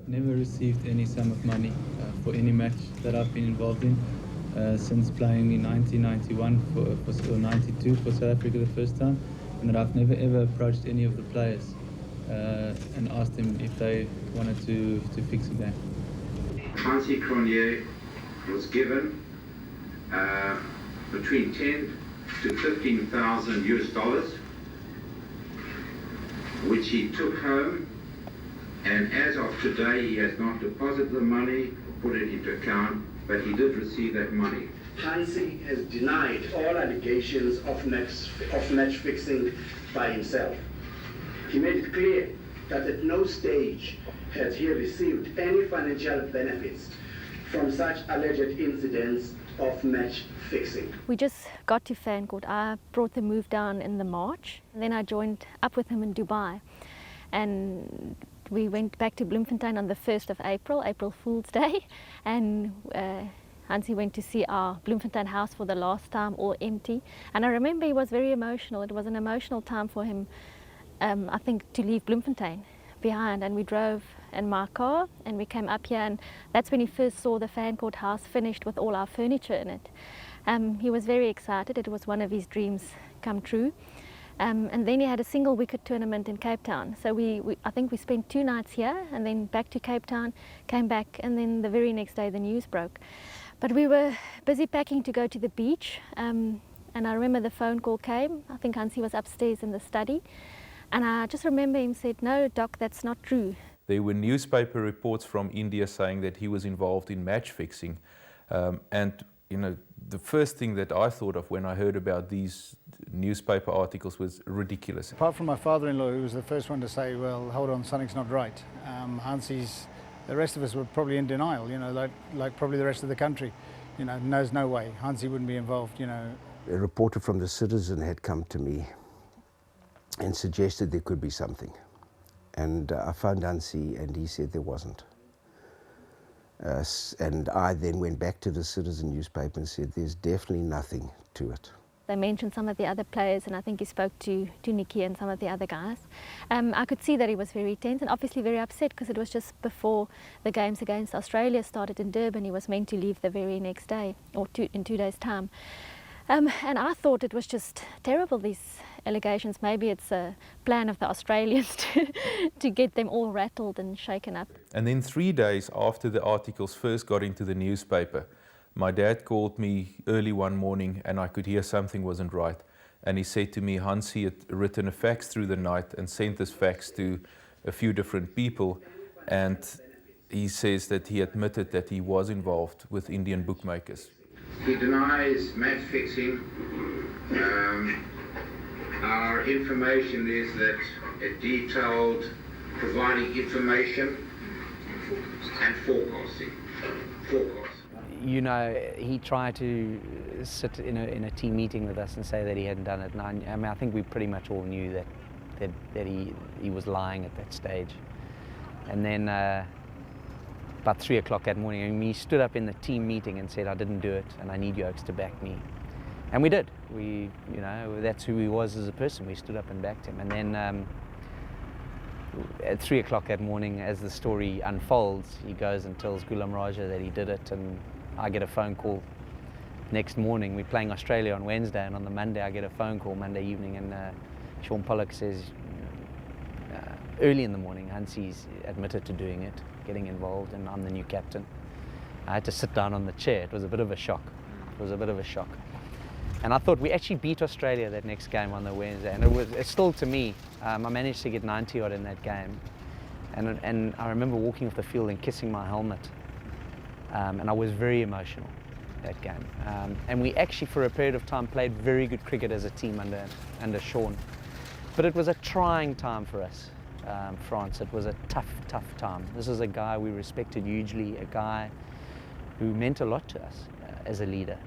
never received any sum of money for any match that I've been involved in since playing in 1991 or 92 for South Africa the first time, and that I've never ever approached any of the players and asked them if they wanted to fix a game. Hansie Cronje was given between 10 to 15,000 US dollars, which he took home, and as of today he has not deposited the money or put it into account, but he did receive that money. Hansie has denied all allegations of match fixing by himself. He made it clear that at no stage has he received any financial benefits from such alleged incidents of match fixing. We just got to Fan Court. I brought the move down in the March, and then I joined up with him in Dubai, and we went back to Bloemfontein on the 1st of April, April Fool's Day, and Hansie went to see our Bloemfontein house for the last time, all empty. And I remember he was very emotional. It was an emotional time for him, I think, to leave Bloemfontein behind. And we drove in my car and we came up here, and that's when he first saw the Fan Court house finished with all our furniture in it. He was very excited. It was one of his dreams come true. And then he had a single wicket tournament in Cape Town. So I think we spent 2 nights here and then back to Cape Town, came back, and then the very next day the news broke. But we were busy packing to go to the beach, and I remember the phone call came. I think Hansie was upstairs in the study, and I just remember him said, "No, Doc, that's not true." There were newspaper reports from India saying that he was involved in match fixing, and you know, the first thing that I thought of when I heard about these newspaper articles was ridiculous. Apart from my father-in-law, who was the first one to say, well, hold on, something's not right, the rest of us were probably in denial, you know, like probably the rest of the country. You know, there's no way, Hansie wouldn't be involved, you know. A reporter from the Citizen had come to me and suggested there could be something. And I phoned Hansie and he said there wasn't. And I then went back to the Citizen newspaper and said there's definitely nothing to it. They mentioned some of the other players, and I think he spoke to Nicky and some of the other guys. I could see that he was very tense and obviously very upset, because it was just before the games against Australia started in Durban. He was meant to leave the very next day, or in 2 days' time. And I thought it was just terrible, these allegations. Maybe it's a plan of the Australians to get them all rattled and shaken up. And then 3 days after the articles first got into the newspaper, my dad called me early one morning and I could hear something wasn't right. And he said to me, Hansie had written a fax through the night and sent this fax to a few different people. And he says that he admitted that he was involved with Indian bookmakers. He denies match fixing. Our information is that it detailed providing information and forecasting. You know, he tried to sit in a team meeting with us and say that he hadn't done it. And I mean, I think we pretty much all knew that he was lying at that stage. And then about 3 o'clock that morning, I mean, he stood up in the team meeting and said, "I didn't do it, and I need you Oaks to back me." And we did. You know, that's who he was as a person. We stood up and backed him. And then at 3 o'clock that morning, as the story unfolds, he goes and tells Ghulam Raja that he did it, and I get a phone call next morning. We're playing Australia on Wednesday, and on the Monday I get a phone call Monday evening, and Sean Pollock says, early in the morning, Hansie's admitted to doing it, getting involved, and I'm the new captain. I had to sit down on the chair. It was a bit of a shock. And I thought we actually beat Australia that next game on the Wednesday, and it's still, to me, I managed to get 90 odd in that game, and I remember walking off the field and kissing my helmet, and I was very emotional that game. And we actually, for a period of time, played very good cricket as a team under Sean, but it was a trying time for us, France. It was a tough time. This is a guy we respected hugely, a guy who meant a lot to us as a leader.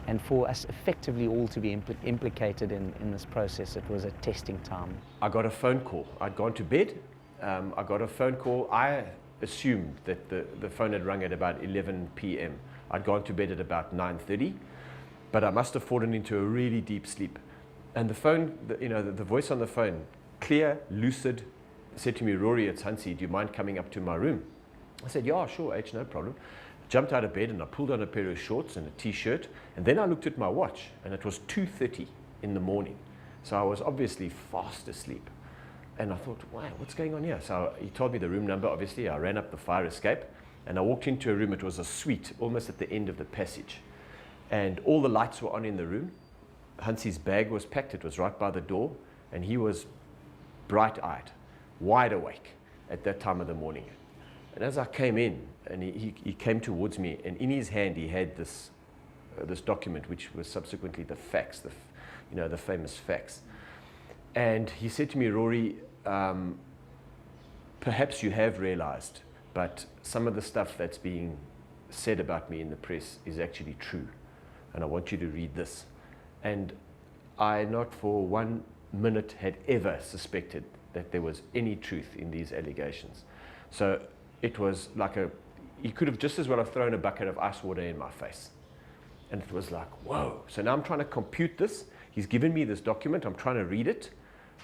And for us effectively all to be implicated in this process, it was a testing time. I got a phone call. I'd gone to bed. I got a phone call. I assumed that the phone had rung at about 11 p.m. I'd gone to bed at about 9:30, but I must have fallen into a really deep sleep. And the phone, the voice on the phone, clear, lucid, said to me, Rory, it's Hansie, do you mind coming up to my room? I said, yeah, sure, H, no problem. Jumped out of bed and I pulled on a pair of shorts and a t-shirt, and then I looked at my watch and it was 2:30 in the morning. So I was obviously fast asleep. And I thought, wow, what's going on here? So he told me the room number, obviously. I ran up the fire escape and I walked into a room. It was a suite almost at the end of the passage. And all the lights were on in the room. Hansie's bag was packed. It was right by the door. And he was bright-eyed, wide awake at that time of the morning. And as I came in, and he came towards me, and in his hand he had this document, which was subsequently the fax, the famous fax. And he said to me, Rory, perhaps you have realized, but some of the stuff that's being said about me in the press is actually true. And I want you to read this. And I, not for 1 minute, had ever suspected that there was any truth in these allegations. So it was like he could have just as well have thrown a bucket of ice water in my face. And it was like, whoa. So now I'm trying to compute this. He's given me this document. I'm trying to read it.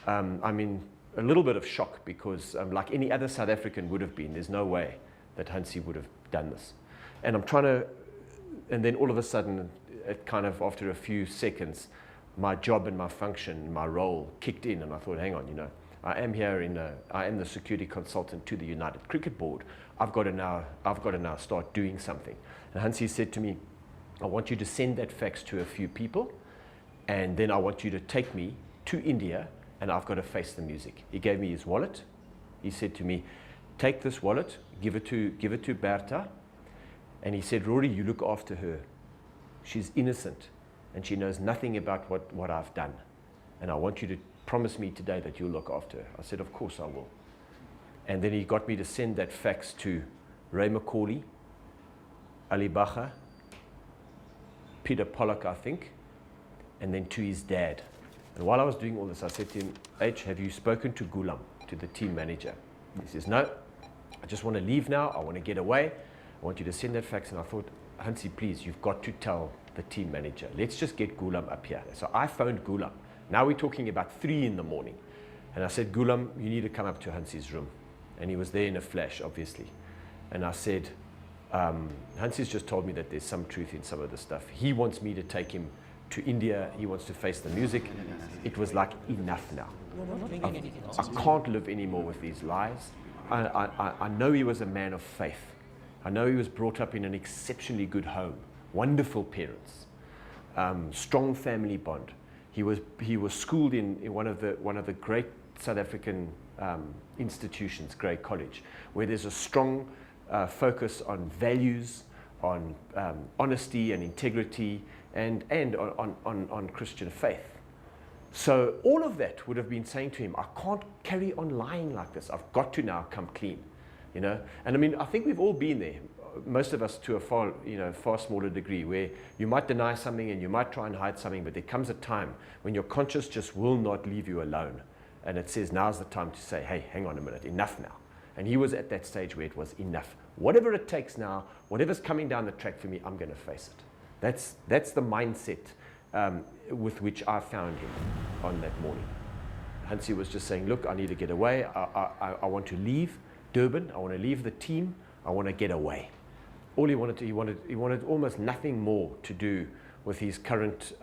I'm in a little bit of shock because like any other South African would have been, there's no way that Hansie would have done this. And I'm trying to, and then all of a sudden, it kind of, after a few seconds, my job and my function, my role kicked in, and I thought, hang on, I am here I am the security consultant to the United Cricket Board. I've got to now start doing something. And Hansie said to me, I want you to send that fax to a few people, and then I want you to take me to India, and I've got to face the music. He gave me his wallet. He said to me, take this wallet, give it to Bertha, and he said, Rory, you look after her. She's innocent, and she knows nothing about what I've done. And I want you to promise me today that you'll look after her. I said, of course I will. And then he got me to send that fax to Ray McCauley, Ali Bacher, Peter Pollock, I think, and then to his dad. And while I was doing all this, I said to him, H, have you spoken to Gulam, to the team manager? He says, no, I just want to leave now. I want to get away. I want you to send that fax. And I thought, Hansie, please, you've got to tell the team manager. Let's just get Gulam up here. So I phoned Gulam. Now we're talking about 3 in the morning. And I said, Gulam, you need to come up to Hansie's room. And he was there in a flash, obviously. And I said, Hansie's just told me that there's some truth in some of the stuff. He wants me to take him to India. He wants to face the music. It was like, enough now. I can't live anymore with these lies. I know he was a man of faith. I know he was brought up in an exceptionally good home, wonderful parents, strong family bond. He was schooled in one of the great South African institutions, Grey College, where there's a strong focus on values, on honesty and integrity, and on Christian faith. So all of that would have been saying to him, I can't carry on lying like this. I've got to now come clean, And I mean, I think we've all been there. Most of us to a far smaller degree, where you might deny something and you might try and hide something, but there comes a time when your conscience just will not leave you alone. And it says, now's the time to say, hey, hang on a minute, enough now. And he was at that stage where it was enough. Whatever it takes now, whatever's coming down the track for me, I'm going to face it. That's the mindset with which I found him on that morning. Hansie was just saying, look, I need to get away. I want to leave Durban. I want to leave the team. I want to get away. All he wanted almost nothing more to do with his current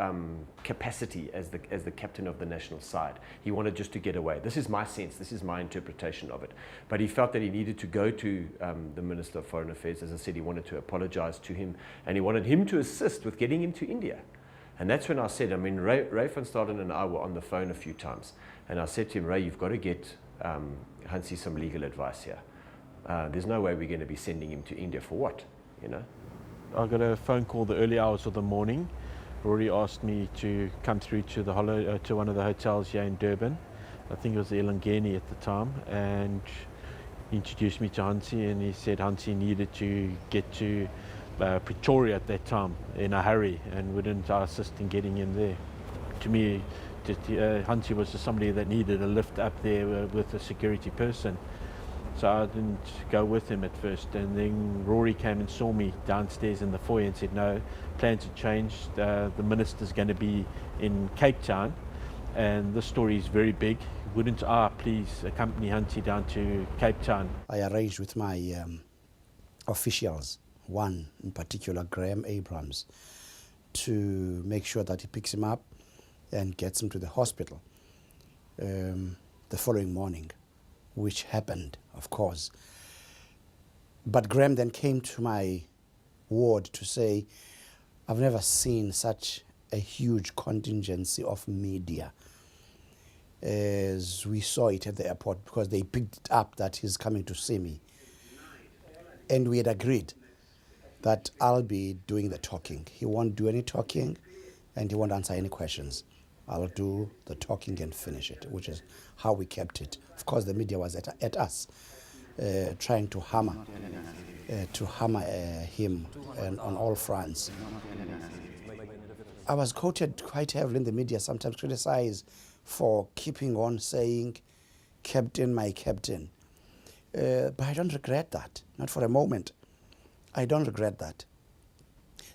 capacity as the captain of the national side. He wanted just to get away. This is my sense. This is my interpretation of it. But he felt that he needed to go to the Minister of Foreign Affairs. As I said, he wanted to apologize to him, and he wanted him to assist with getting him to India. And that's when I said, Ray van Staden and I were on the phone a few times, and I said to him, Ray, you've got to get Hansie some legal advice here. There's no way we're going to be sending him to India for what, I got a phone call the early hours of the morning. Rory asked me to come through to to one of the hotels here in Durban. I think it was the Elangeni at the time, and he introduced me to Hansie, and he said Hansie needed to get to Pretoria at that time in a hurry, and wouldn't I assist in getting him there. To me, Hansie was just somebody that needed a lift up there with a security person. So I didn't go with him at first, and then Rory came and saw me downstairs in the foyer and said, no, plans have changed, the minister's going to be in Cape Town, and this story is very big. Wouldn't I please accompany Hansie down to Cape Town? I arranged with my officials, one in particular, Graham Abrams, to make sure that he picks him up and gets him to the hospital the following morning, which happened, of course. But Graham then came to my ward to say, I've never seen such a huge contingency of media as we saw it at the airport, because they picked it up that he's coming to see me. And we had agreed that I'll be doing the talking. He won't do any talking and he won't answer any questions. I'll do the talking and finish it, which is how we kept it. Of course, the media was at us, trying to hammer him and on all fronts. I was quoted quite heavily in the media, sometimes criticized for keeping on saying, "Captain, my captain." But I don't regret that, not for a moment. I don't regret that.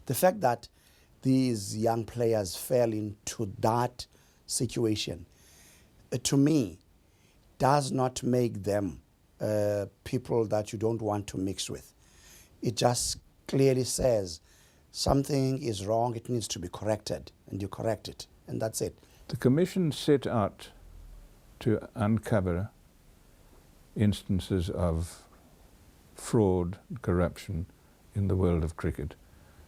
The fact that these young players fell into that situation, to me, does not make them people that you don't want to mix with. It just clearly says something is wrong, it needs to be corrected, and you correct it, and that's it. The Commission set out to uncover instances of fraud, corruption in the world of cricket.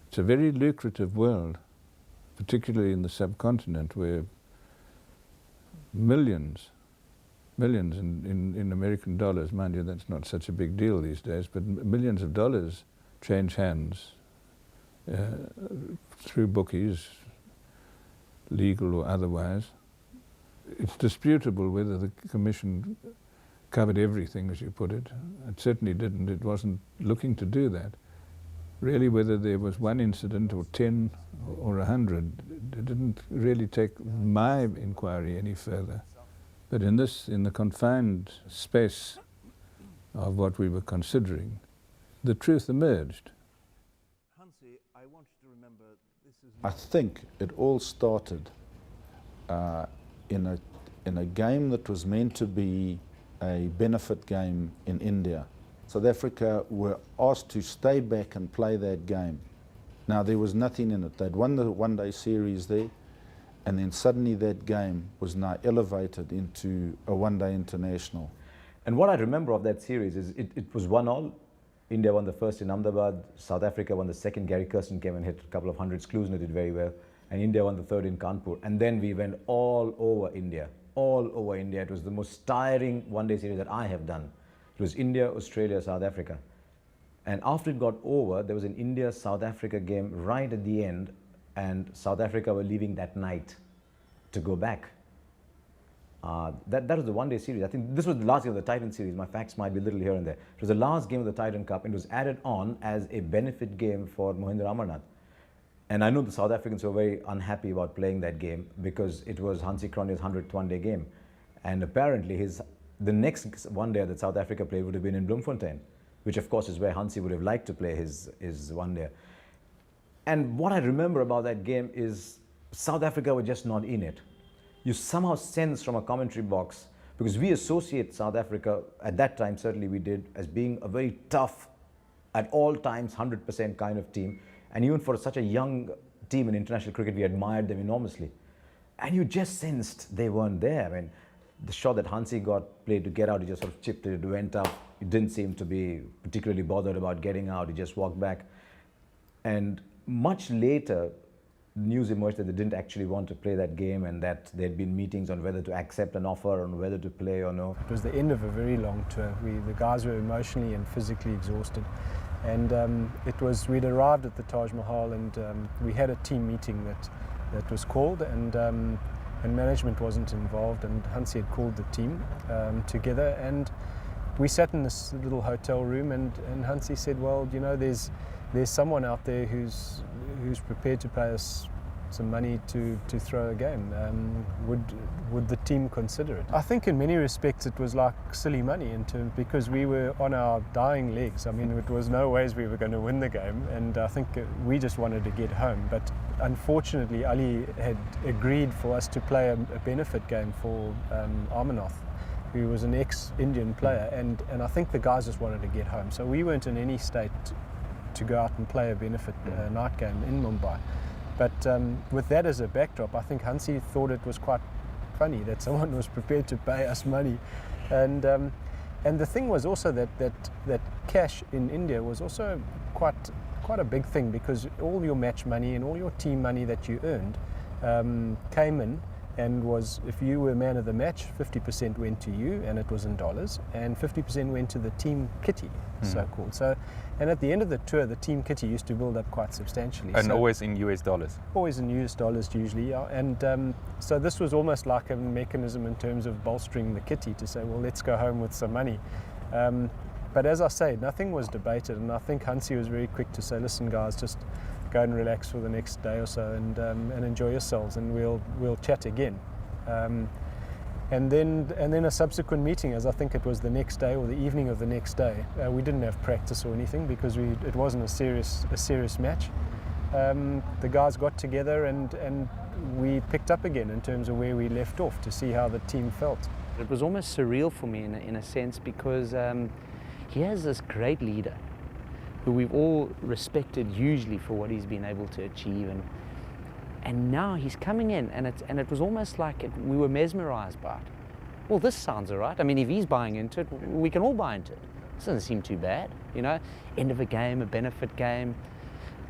It's a very lucrative world, particularly in the subcontinent, where millions in American dollars, mind you, that's not such a big deal these days, but millions of dollars change hands through bookies, legal or otherwise. It's disputable whether the Commission covered everything, as you put it. It certainly didn't. It wasn't looking to do that. Really, whether there was one incident or 10 or 100, it didn't really take my inquiry any further. But in the confined space of what we were considering, the truth emerged. Hansie, I want you to remember, I think it all started in a game that was meant to be a benefit game in India. South Africa were asked to stay back and play that game. Now, there was nothing in it. They'd won the one-day series there, and then suddenly that game was now elevated into a one-day international. And what I remember of that series is it was 1-1. India won the first in Ahmedabad, South Africa won the second. Gary Kirsten came and hit a couple of hundreds, Klusener did very well, and India won the third in Kanpur. And then we went all over India. It was the most tiring one-day series that I have done. It was India, Australia, South Africa. And after it got over, there was an India-South Africa game right at the end, and South Africa were leaving that night to go back. That was the one-day series. I think this was the last game of the Titan series. My facts might be a little here and there. It was the last game of the Titan Cup, and it was added on as a benefit game for Mohindra Amarnath. And I know the South Africans were very unhappy about playing that game because it was Hansie Cronje's 100th one-day game. And apparently the next one-day that South Africa played would have been in Bloemfontein, which of course is where Hansie would have liked to play his one-day. And what I remember about that game is South Africa were just not in it. You somehow sense from a commentary box, because we associate South Africa, at that time certainly we did, as being a very tough, at all times 100% kind of team. And even for such a young team in international cricket, we admired them enormously. And you just sensed they weren't there. I mean, the shot that Hansie got played to get out, he just sort of chipped it, it went up. He didn't seem to be particularly bothered about getting out, he just walked back. And much later, news emerged that they didn't actually want to play that game and that there'd been meetings on whether to accept an offer, on whether to play or no. It was the end of a very long tour. The guys were emotionally and physically exhausted. And we'd arrived at the Taj Mahal, and we had a team meeting that was called, and management wasn't involved, and Hansie had called the team together, and we sat in this little hotel room, and Hansie said, well, you know, there's someone out there who's prepared to pay us money to throw a game. Would the team consider it? I think in many respects it was like silly money because we were on our dying legs. I mean, it was no ways we were going to win the game, and I think we just wanted to get home. But unfortunately, Ali had agreed for us to play a benefit game for Amarnath, who was an ex-Indian player, and I think the guys just wanted to get home. So we weren't in any state to go out and play a benefit night game in Mumbai. But with that as a backdrop, I think Hansi thought it was quite funny that someone was prepared to pay us money. And the thing was also that cash in India was also quite a big thing, because all your match money and all your team money that you earned came in, and was, if you were man of the match, 50% went to you, and it was in dollars, and 50% went to the team kitty, so-called. So, and at the end of the tour, the team kitty used to build up quite substantially. And always in US dollars? Always in US dollars usually, yeah. And so this was almost like a mechanism in terms of bolstering the kitty to say, well, let's go home with some money. But as I say, nothing was debated, and I think Hansi was very quick to say, listen guys, just go and relax for the next day or so, and enjoy yourselves, and we'll chat again. And then a subsequent meeting, as I think it was the next day or the evening of the next day. We didn't have practice or anything because it wasn't a serious match. The guys got together and we picked up again in terms of where we left off to see how the team felt. It was almost surreal for me in a sense, because he has this great leader who we've all respected hugely for what he's been able to achieve, and now he's coming in, and it was almost like we were mesmerized by it. Well, this sounds all right. I mean, if he's buying into it, we can all buy into it. This doesn't seem too bad, you know. End of a game, a benefit game.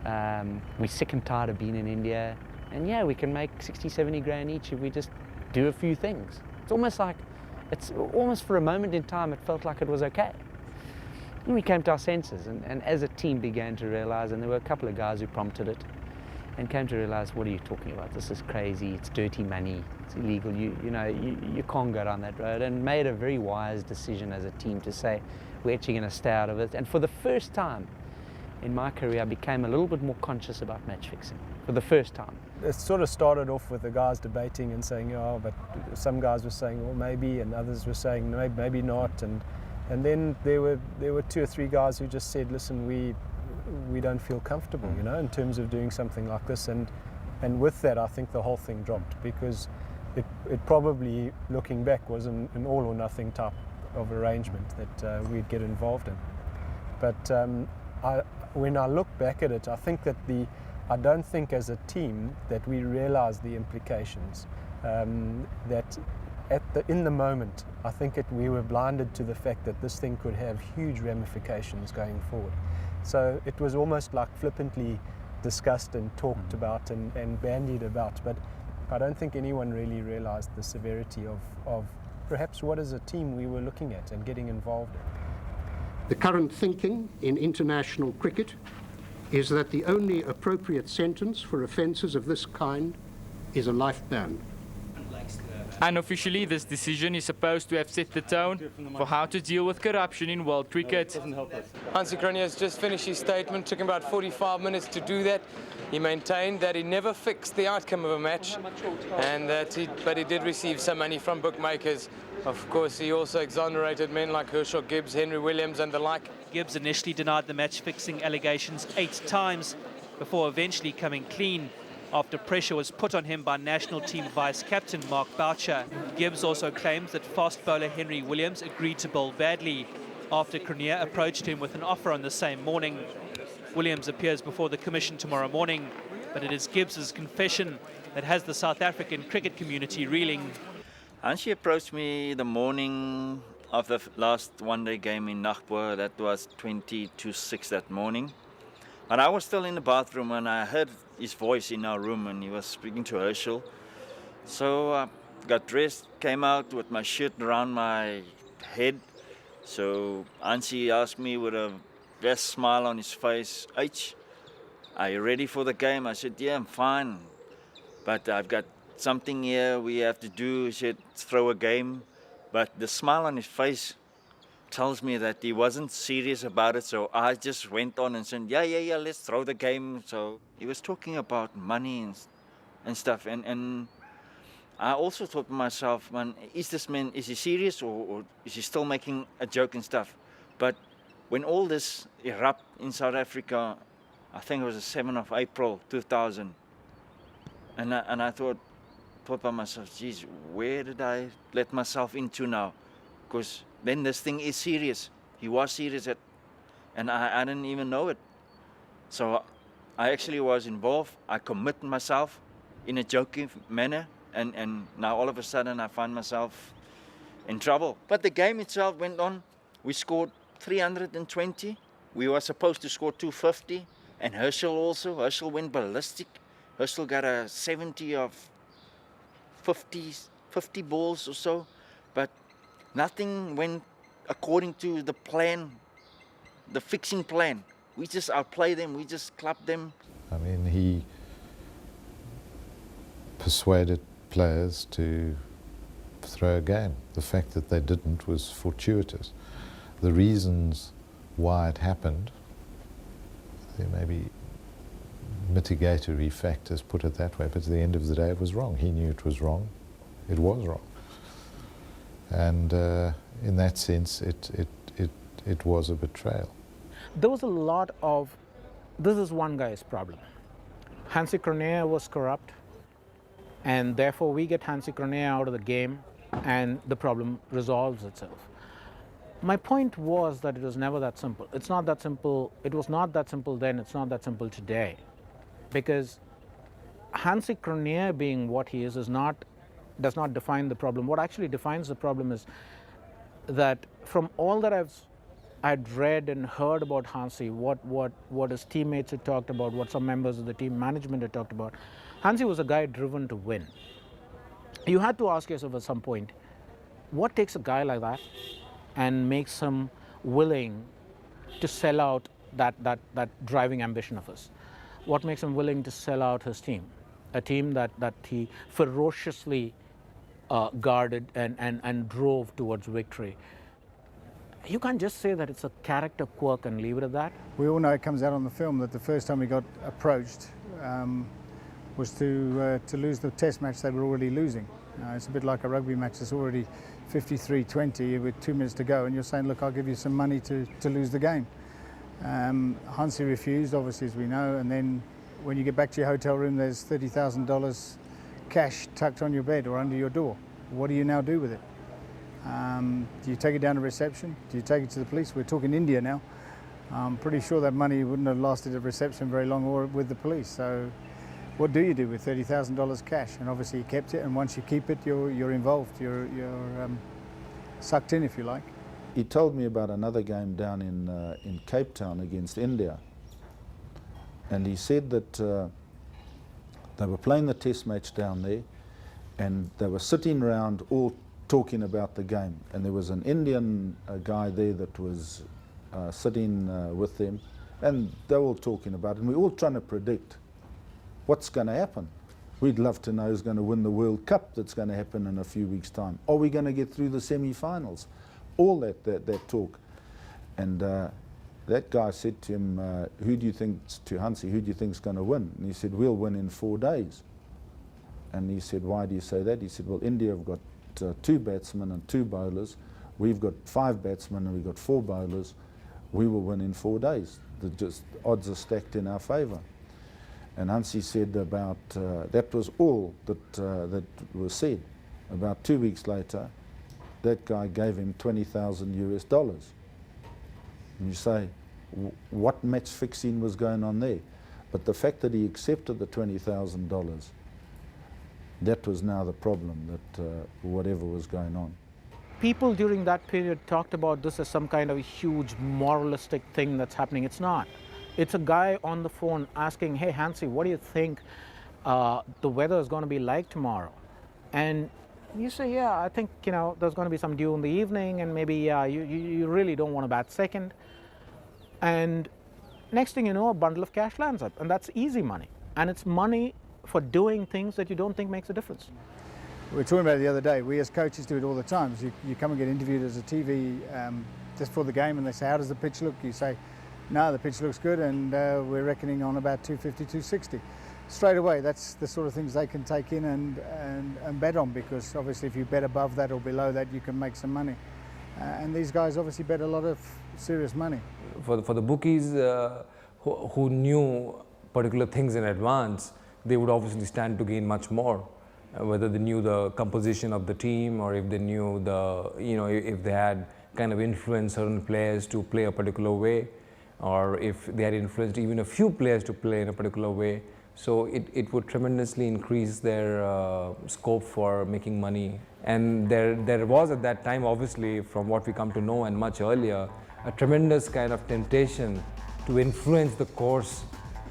We're sick and tired of being in India, and yeah, we can make 60, 70 grand each if we just do a few things. It's almost for a moment in time, it felt like it was okay. And we came to our senses, and as a team began to realize, and there were a couple of guys who prompted it, and came to realize, what are you talking about? This is crazy, it's dirty money, it's illegal, you can't go down that road, and made a very wise decision as a team to say, we're actually going to stay out of it. And for the first time in my career, I became a little bit more conscious about match fixing, for the first time. It sort of started off with the guys debating and saying, oh, but some guys were saying, well, maybe, and others were saying, no, maybe not, and then there were 2 or 3 guys who just said, listen, we don't feel comfortable, you know, in terms of doing something like this, and with that, I think the whole thing dropped, because it probably, looking back, was an all or nothing type of arrangement that we'd get involved in. But when I look back at it, I think that I don't think as a team that we realised the implications. That in the moment, I think we were blinded to the fact that this thing could have huge ramifications going forward. So it was almost like flippantly discussed and talked about and bandied about, but I don't think anyone really realised the severity of perhaps what as a team we were looking at and getting involved in. The current thinking in international cricket is that the only appropriate sentence for offences of this kind is a life ban. Unofficially, this decision is supposed to have set the tone for how to deal with corruption in world cricket. Hansi Cronje has just finished his statement. Took him about 45 minutes to do that. He maintained that he never fixed the outcome of a match, and but he did receive some money from bookmakers. Of course, he also exonerated men like Herschel Gibbs, Henry Williams and the like. Gibbs initially denied the match-fixing allegations 8 times before eventually coming clean after pressure was put on him by national team vice-captain Mark Boucher. Gibbs also claims that fast bowler Henry Williams agreed to bowl badly after Cronje approached him with an offer on the same morning. Williams appears before the commission tomorrow morning, but it is Gibbs's confession that has the South African cricket community reeling. Hansi approached me the morning of the last one-day game in Nagpur. That was 20-6 that morning. And I was still in the bathroom and I heard his voice in our room, and he was speaking to Herschel. So I got dressed, came out with my shirt around my head. So Hansi asked me with a best smile on his face, H, are you ready for the game? I said, yeah, I'm fine, but I've got something here we have to do. He said, throw a game. But the smile on his face tells me that he wasn't serious about it, so I just went on and said, yeah, let's throw the game. So he was talking about money and and stuff. And I also thought to myself, man, is this man, is he serious or is he still making a joke and stuff? But when all this erupted in South Africa, I think it was the 7th of April 2000, and I thought by myself, geez, where did I let myself into now? Because then this thing is serious. He was serious, and I didn't even know it. So I actually was involved. I committed myself in a joking manner, and now all of a sudden I find myself in trouble. But the game itself went on. We scored 320. We were supposed to score 250. And Herschel went ballistic. Herschel got a 70 of 50 balls or so. But nothing went according to the plan, the fixing plan. We just outplayed them, we just clubbed them. I mean, he persuaded players to throw a game. The fact that they didn't was fortuitous. The reasons why it happened, there may be mitigatory factors, put it that way, but at the end of the day it was wrong. He knew it was wrong. It was wrong. And in that sense, it was a betrayal. There was a lot of, this is one guy's problem. Hansie Cronje was corrupt, and therefore we get Hansie Cronje out of the game and the problem resolves itself. My point was that it was never that simple. It's not that simple. It was not that simple then. It's not that simple today. Because Hansie Cronje being what he is does not define the problem. What actually defines the problem is that from all that I'd read and heard about Hansie, what his teammates had talked about, what some members of the team management had talked about, Hansie was a guy driven to win. You had to ask yourself at some point, what takes a guy like that and makes him willing to sell out that driving ambition of his? What makes him willing to sell out his team? A team that he ferociously guarded and drove towards victory. You can't just say that it's a character quirk and leave it at that. We all know it comes out on the film that the first time we got approached was to lose the test match they were already losing. It's a bit like a rugby match. It's already 53-20 with 2 minutes to go, and you're saying, look, I'll give you some money to lose the game. Hansie refused, obviously, as we know, and then when you get back to your hotel room, there's $30,000 cash tucked on your bed or under your door. What do you now do with it? Do you take it down to reception? Do you take it to the police? We're talking India now. I'm pretty sure that money wouldn't have lasted at reception very long or with the police. So what do you do with $30,000 cash? And obviously he kept it, and once you keep it, you're involved. You're sucked in, if you like. He told me about another game down in Cape Town against India. And he said that they were playing the test match down there, and they were sitting around all talking about the game. And there was an Indian guy there that was sitting with them, and they were all talking about it. And we were all trying to predict what's going to happen. We'd love to know who's going to win the World Cup that's going to happen in a few weeks' time. Are we going to get through the semi-finals? All that talk. And that guy said to him, who do you think, to Hansie, who do you think is going to win? And he said, we'll win in 4 days. And he said, why do you say that? He said, well, India have got 2 batsmen and 2 bowlers. We've got 5 batsmen and we've got 4 bowlers. We will win in 4 days. The odds are stacked in our favour. And Hansie said about, that was all that was said. About 2 weeks later, that guy gave him $20,000 US. And you say, what match fixing was going on there? But the fact that he accepted the $20,000, that was now the problem, that whatever was going on. People during that period talked about this as some kind of a huge moralistic thing that's happening. It's not. It's a guy on the phone asking, hey, Hansie, what do you think the weather is going to be like tomorrow? And you say, yeah, I think, there's going to be some dew in the evening, and maybe, you really don't want to bat second. And next thing you know, a bundle of cash lands up, and that's easy money. And it's money for doing things that you don't think makes a difference. We were talking about it the other day. We as coaches do it all the time. So you come and get interviewed as a TV just for the game, and they say, how does the pitch look? You say, no, the pitch looks good, and we're reckoning on about 250, 260. straight away, that's the sort of things they can take in and bet on, because obviously if you bet above that or below that, you can make some money. And these guys obviously bet a lot of serious money. For the bookies who knew particular things in advance, they would obviously stand to gain much more. Whether they knew the composition of the team, or if they knew if they had kind of influenced certain players to play a particular way, or if they had influenced even a few players to play in a particular way. So it would tremendously increase their scope for making money. And there was at that time, obviously, from what we come to know and much earlier, a tremendous kind of temptation to influence the course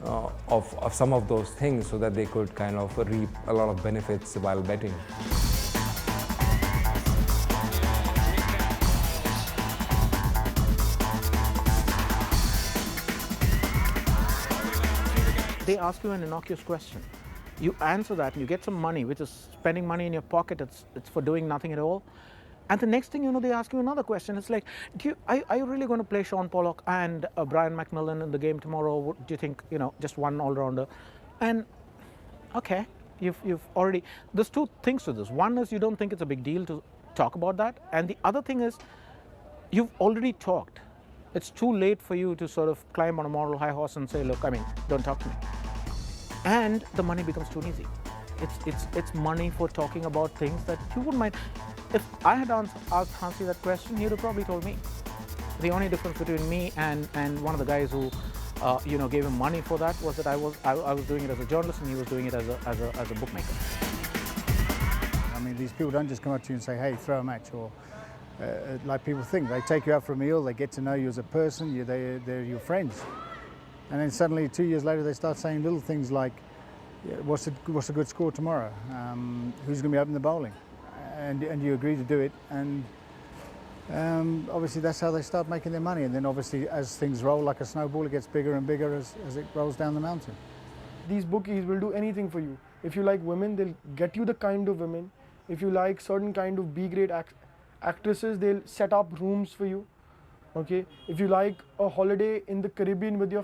of some of those things, so that they could kind of reap a lot of benefits while betting. They ask you an innocuous question. You answer that and you get some money, which is spending money in your pocket. It's for doing nothing at all. And the next thing you know, they ask you another question. It's like, are you really going to play Sean Pollock and Brian McMillan in the game tomorrow? Do you think, just one all-rounder? And okay, you've already, there's two things to this. One is you don't think it's a big deal to talk about that. And the other thing is you've already talked. It's too late for you to sort of climb on a moral high horse and say, look, don't talk to me. And the money becomes too easy. It's money for talking about things that you wouldn't mind. If I had asked Hansi that question, he would have probably told me. The only difference between me and one of the guys who gave him money for that was that I was doing it as a journalist and he was doing it as a bookmaker. I mean, these people don't just come up to you and say, hey, throw a match, or like people think. They take you out for a meal, they get to know you as a person, they're your friends. And then suddenly 2 years later they start saying little things like, what's a good score tomorrow? Who's going to be opening the bowling? And you agree to do it, and obviously that's how they start making their money. And then obviously as things roll like a snowball, it gets bigger and bigger as it rolls down the mountain. These bookies will do anything for you. If you like women, they'll get you the kind of women. If you like certain kind of B-grade actresses, they'll set up rooms for you. Okay, if you like a holiday in the Caribbean with your